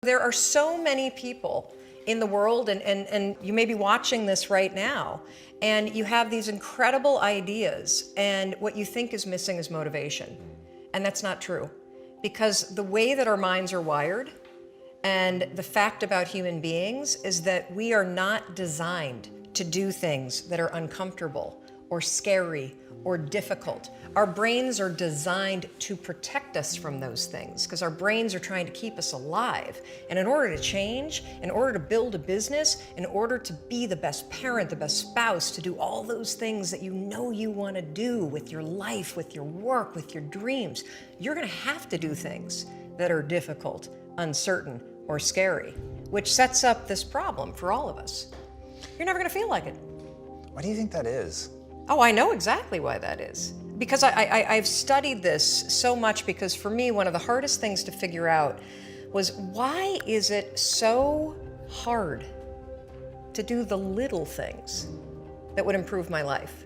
There are so many people in the world, and you may be watching this right now, and you have these incredible ideas, and what you think is missing is motivation. And that's not true. Because the way that our minds are wired, and the fact about human beings is that we are not designed to do things that are uncomfortable or scary or difficult. Our brains are designed to protect us from those things because our brains are trying to keep us alive. And in order to change, in order to build a business, in order to be the best parent, the best spouse, to do all those things that you know you want to do with your life, with your work, with your dreams, you're going to have to do things that are difficult, uncertain, or scary, which sets up this problem for all of us. You're never going to feel like it. Why do you think that is? Oh, I know exactly why that is. Because I've studied this so much, because for me, one of the hardest things to figure out was, why is it so hard to do the little things that would improve my life?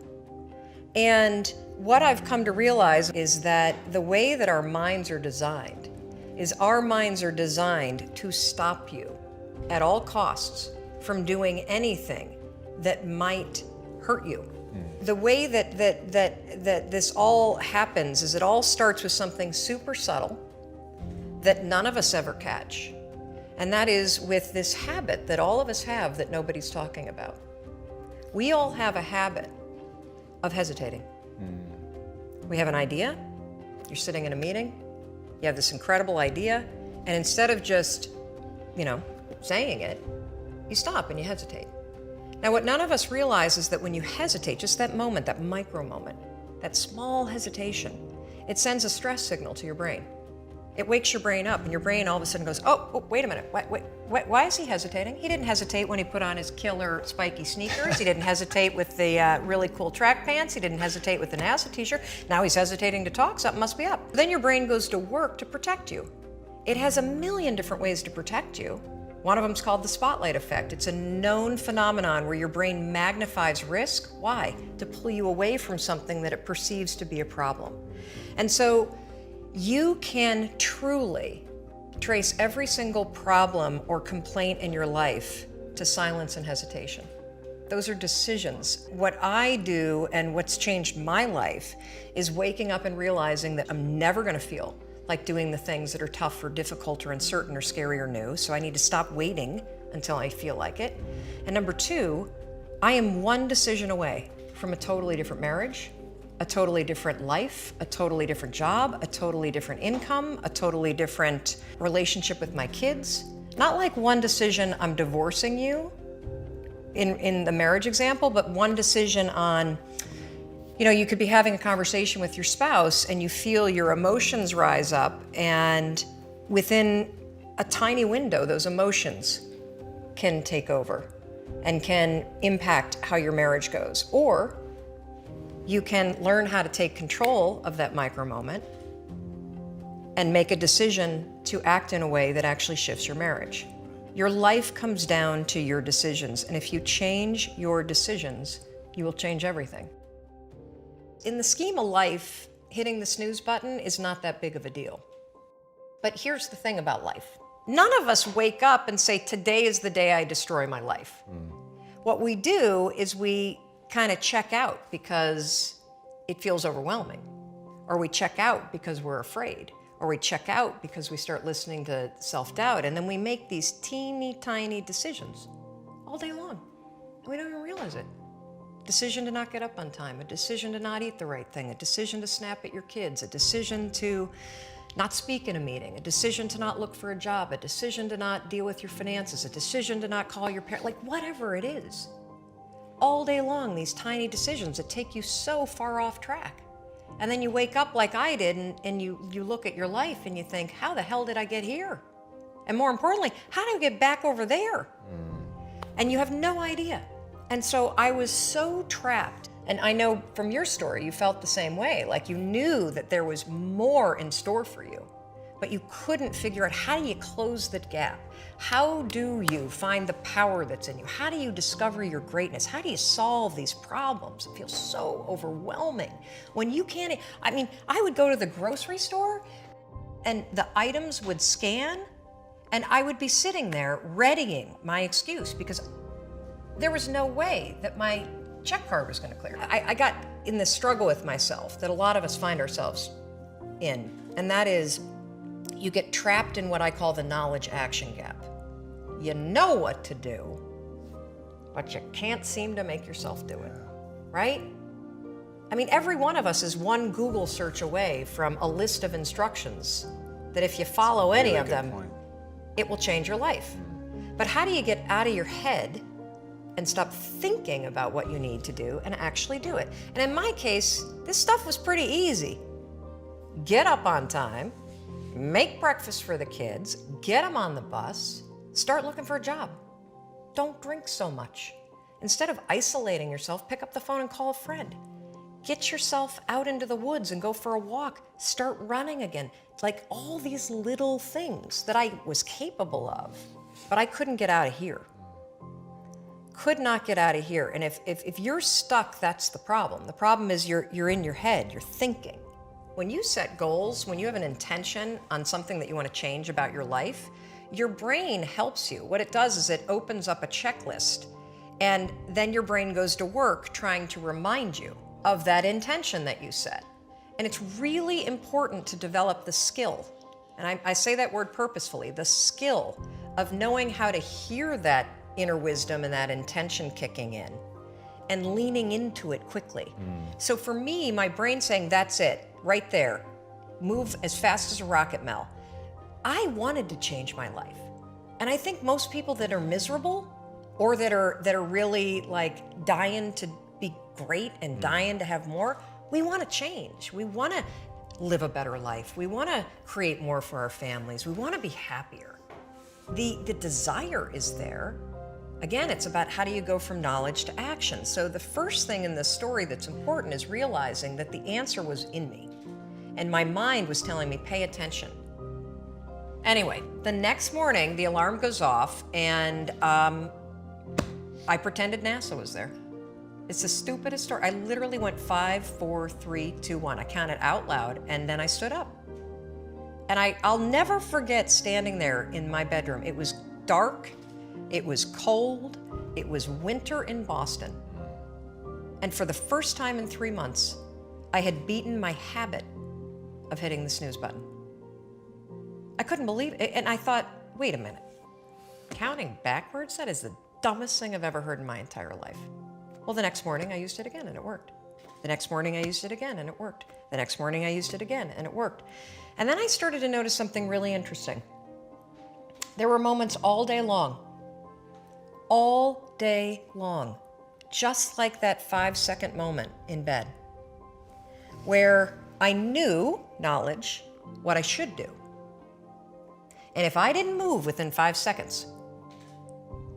And what I've come to realize is that the way that our minds are designed is our minds are designed to stop you at all costs from doing anything that might hurt you. The way that this all happens is it all starts with something super subtle that none of us ever catch. And that is with this habit that all of us have that nobody's talking about. We all have a habit of hesitating. We have an idea, you're sitting in a meeting, you have this incredible idea, and instead of just, saying it, you stop and you hesitate. Now, what none of us realize is that when you hesitate, just that moment, that micro moment, that small hesitation, it sends a stress signal to your brain. It wakes your brain up, and your brain all of a sudden goes, oh, wait a minute, why is he hesitating? He didn't hesitate when he put on his killer spiky sneakers. He didn't hesitate with the really cool track pants. He didn't hesitate with the NASA t-shirt. Now he's hesitating to talk, something must be up. Then your brain goes to work to protect you. It has a million different ways to protect you. One of them is called the spotlight effect. It's a known phenomenon where your brain magnifies risk. Why? To pull you away from something that it perceives to be a problem. And so you can truly trace every single problem or complaint in your life to silence and hesitation. Those are decisions. What I do and what's changed my life is waking up and realizing that I'm never going to feel like doing the things that are tough or difficult or uncertain or scary or new. So I need to stop waiting until I feel like it. And number two, I am one decision away from a totally different marriage, a totally different life, a totally different job, a totally different income, a totally different relationship with my kids. Not like one decision, I'm divorcing you in the marriage example, but one decision on, you could be having a conversation with your spouse and you feel your emotions rise up, and within a tiny window, those emotions can take over and can impact how your marriage goes. Or you can learn how to take control of that micro moment and make a decision to act in a way that actually shifts your marriage. Your life comes down to your decisions, and if you change your decisions, you will change everything. In the scheme of life, hitting the snooze button is not that big of a deal. But here's the thing about life. None of us wake up and say, today is the day I destroy my life. What we do is we kind of check out because it feels overwhelming, or we check out because we're afraid, or we check out because we start listening to self-doubt, and then we make these teeny tiny decisions all day long, and we don't even realize it. Decision to not get up on time, a decision to not eat the right thing, a decision to snap at your kids, a decision to not speak in a meeting, a decision to not look for a job, a decision to not deal with your finances, a decision to not call your parents, like whatever it is. All day long, these tiny decisions that take you so far off track. And then you wake up like I did, and you look at your life and you think, how the hell did I get here? And more importantly, how do I get back over there? And you have no idea. And so I was so trapped. And I know from your story, you felt the same way. Like you knew that there was more in store for you, but you couldn't figure out, how do you close that gap? How do you find the power that's in you? How do you discover your greatness? How do you solve these problems? It feels so overwhelming when you can't. I would go to the grocery store and the items would scan And I would be sitting there readying my excuse because there was no way that my check card was going to clear. I got in this struggle with myself that a lot of us find ourselves in, and that is you get trapped in what I call the knowledge action gap. You know what to do, but you can't seem to make yourself do it, right? I mean, every one of us is one Google search away from a list of instructions that if you follow any of them, it will change your life. But how do you get out of your head and stop thinking about what you need to do and actually do it? And in my case, this stuff was pretty easy. Get up on time, make breakfast for the kids, get them on the bus, start looking for a job. Don't drink so much. Instead of isolating yourself, pick up the phone and call a friend. Get yourself out into the woods and go for a walk. Start running again. Like all these little things that I was capable of, but I couldn't get out of here. Could not get out of here. And if you're stuck, that's the problem. The problem is you're in your head, you're thinking. When you set goals, when you have an intention on something that you want to change about your life, your brain helps you. What it does is it opens up a checklist, and then your brain goes to work trying to remind you of that intention that you set. And it's really important to develop the skill, and I say that word purposefully, the skill of knowing how to hear that inner wisdom and that intention kicking in and leaning into it quickly. So for me, my brain saying, that's it, right there, move as fast as a rocket, Mel. I wanted to change my life. And I think most people that are miserable or that are really like dying to be great and dying to have more, we want to change. We want to live a better life. We want to create more for our families. We want to be happier. The desire is there. Again, it's about how do you go from knowledge to action. So the first thing in this story that's important is realizing that the answer was in me. And my mind was telling me, pay attention. Anyway, the next morning, the alarm goes off, and I pretended NASA was there. It's the stupidest story. I literally went 5, 4, 3, 2, 1. I counted out loud, and then I stood up. And I'll never forget standing there in my bedroom. It was dark, it was cold, it was winter in Boston. And for the first time in 3 months, I had beaten my habit of hitting the snooze button. I couldn't believe it, and I thought, wait a minute. Counting backwards? That is the dumbest thing I've ever heard in my entire life. Well, the next morning I used it again and it worked. The next morning I used it again and it worked. The next morning I used it again and it worked. And then I started to notice something really interesting. There were moments all day long, just like that 5-second moment in bed, where I knew, knowledge, what I should do. And if I didn't move within 5 seconds,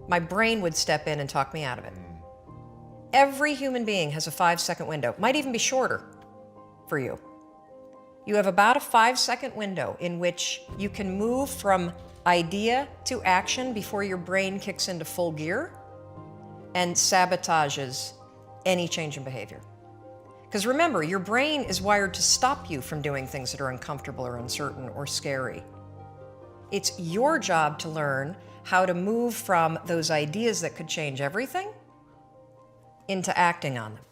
my brain would step in and talk me out of it. Every human being has a 5-second window, might even be shorter for you. You have about a 5-second window in which you can move from idea to action before your brain kicks into full gear and sabotages any change in behavior. Because remember, your brain is wired to stop you from doing things that are uncomfortable or uncertain or scary. It's your job to learn how to move from those ideas that could change everything into acting on them.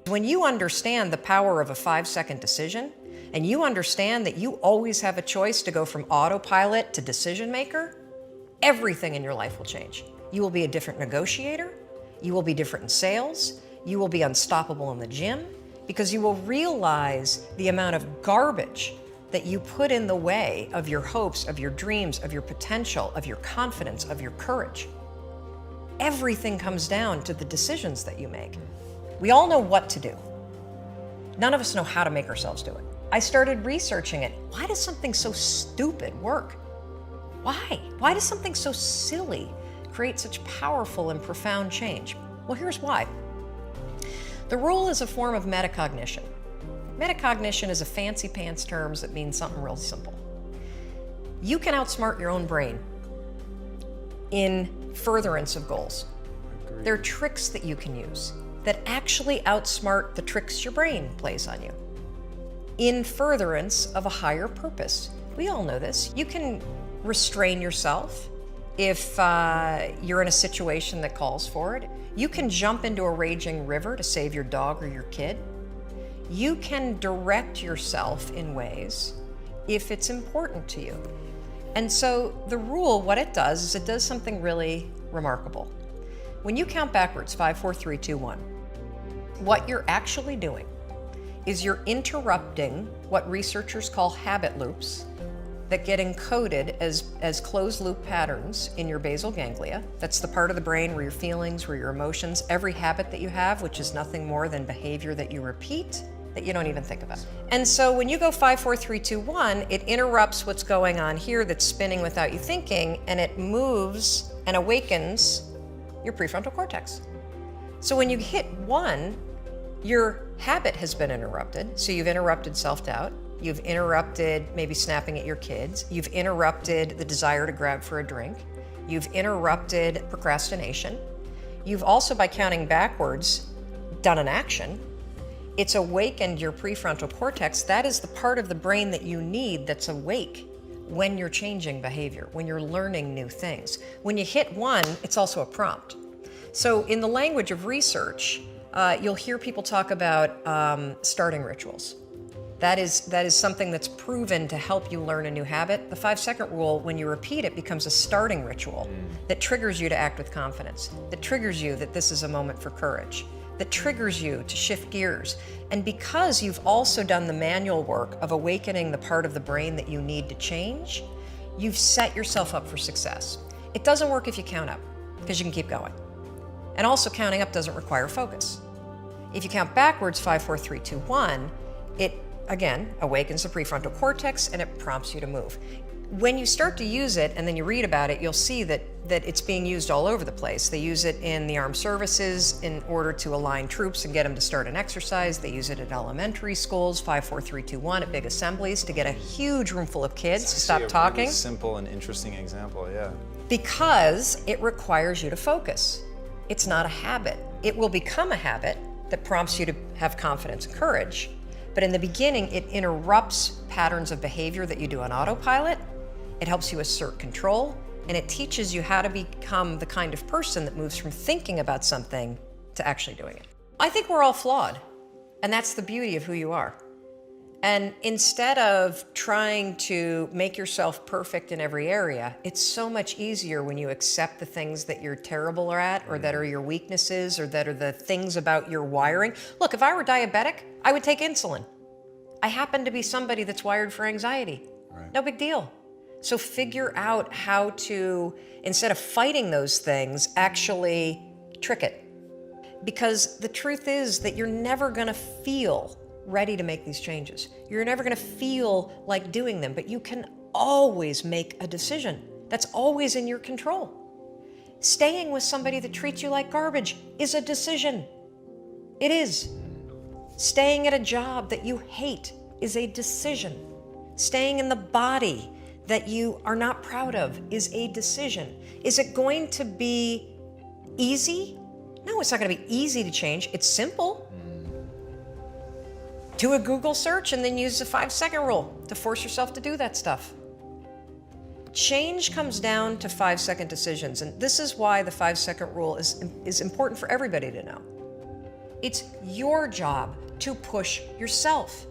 When you understand the power of a 5-second decision, and you understand that you always have a choice to go from autopilot to decision maker, everything in your life will change. You will be a different negotiator, you will be different in sales, you will be unstoppable in the gym, because you will realize the amount of garbage that you put in the way of your hopes, of your dreams, of your potential, of your confidence, of your courage. Everything comes down to the decisions that you make. We all know what to do. None of us know how to make ourselves do it. I started researching it. Why does something so stupid work? Why? Why does something so silly create such powerful and profound change? Well, here's why. The rule is a form of metacognition. Metacognition is a fancy pants term that means something real simple. You can outsmart your own brain in furtherance of goals. There are tricks that you can use that actually outsmart the tricks your brain plays on you in furtherance of a higher purpose. We all know this. You can restrain yourself if you're in a situation that calls for it. You can jump into a raging river to save your dog or your kid. You can direct yourself in ways if it's important to you. And so the rule, what it does is it does something really remarkable. When you count backwards, 5, 4, 3, 2, 1, what you're actually doing is you're interrupting what researchers call habit loops that get encoded as closed loop patterns in your basal ganglia. That's the part of the brain where your feelings, where your emotions, every habit that you have, which is nothing more than behavior that you repeat that you don't even think about. And so when you go 5, 4, 3, 2, 1, it interrupts what's going on here that's spinning without you thinking, and it moves and awakens your prefrontal cortex. So when you hit 1, your habit has been interrupted. So you've interrupted self-doubt. You've interrupted maybe snapping at your kids. You've interrupted the desire to grab for a drink. You've interrupted procrastination. You've also, by counting backwards, done an action. It's awakened your prefrontal cortex. That is the part of the brain that you need that's awake when you're changing behavior, when you're learning new things. When you hit 1, it's also a prompt. So in the language of research, you'll hear people talk about starting rituals. That is something that's proven to help you learn a new habit. The 5-second rule, when you repeat it, becomes a starting ritual that triggers you to act with confidence, that triggers you that this is a moment for courage, that triggers you to shift gears. And because you've also done the manual work of awakening the part of the brain that you need to change, you've set yourself up for success. It doesn't work if you count up, because you can keep going. And also counting up doesn't require focus. If you count backwards, 5, 4, 3, 2, 1, it again awakens the prefrontal cortex and it prompts you to move. When you start to use it and then you read about it, you'll see that it's being used all over the place. They use it in the armed services in order to align troops and get them to start an exercise. They use it at elementary schools, 5, 4, 3, 2, 1, at big assemblies to get a huge room full of kids to stop talking. Really simple and interesting example, yeah. Because it requires you to focus. It's not a habit. It will become a habit that prompts you to have confidence and courage. But in the beginning, it interrupts patterns of behavior that you do on autopilot. It helps you assert control, and it teaches you how to become the kind of person that moves from thinking about something to actually doing it. I think we're all flawed, and that's the beauty of who you are. And instead of trying to make yourself perfect in every area, it's so much easier when you accept the things that you're terrible at, or that are your weaknesses, or that are the things about your wiring. Look, if I were diabetic, I would take insulin. I happen to be somebody that's wired for anxiety. Right. No big deal. So figure out how to, instead of fighting those things, actually trick it. Because the truth is that you're never gonna feel ready to make these changes. You're never gonna feel like doing them, but you can always make a decision. That's always in your control. Staying with somebody that treats you like garbage is a decision. It is. Staying at a job that you hate is a decision. Staying in the body that you are not proud of is a decision. Is it going to be easy? No, it's not going to be easy to change. It's simple. Do a Google search and then use the 5-second rule to force yourself to do that stuff. Change comes down to 5-second decisions, and this is why the 5-second rule is important for everybody to know. It's your job to push yourself.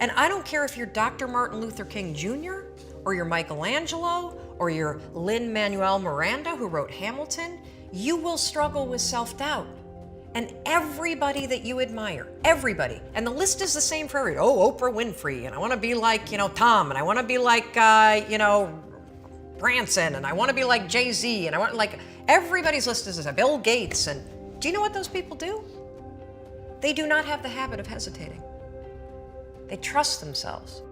And I don't care if you're Dr. Martin Luther King Jr., or you're Michelangelo, or you're Lin-Manuel Miranda, who wrote Hamilton, you will struggle with self-doubt. And everybody that you admire, everybody, and the list is the same for everybody. Oh, Oprah Winfrey, and I want to be like, Tom, and I want to be like, Branson, and I want to be like Jay-Z, and I want everybody's list is Bill Gates, and do you know what those people do? They do not have the habit of hesitating. They trust themselves.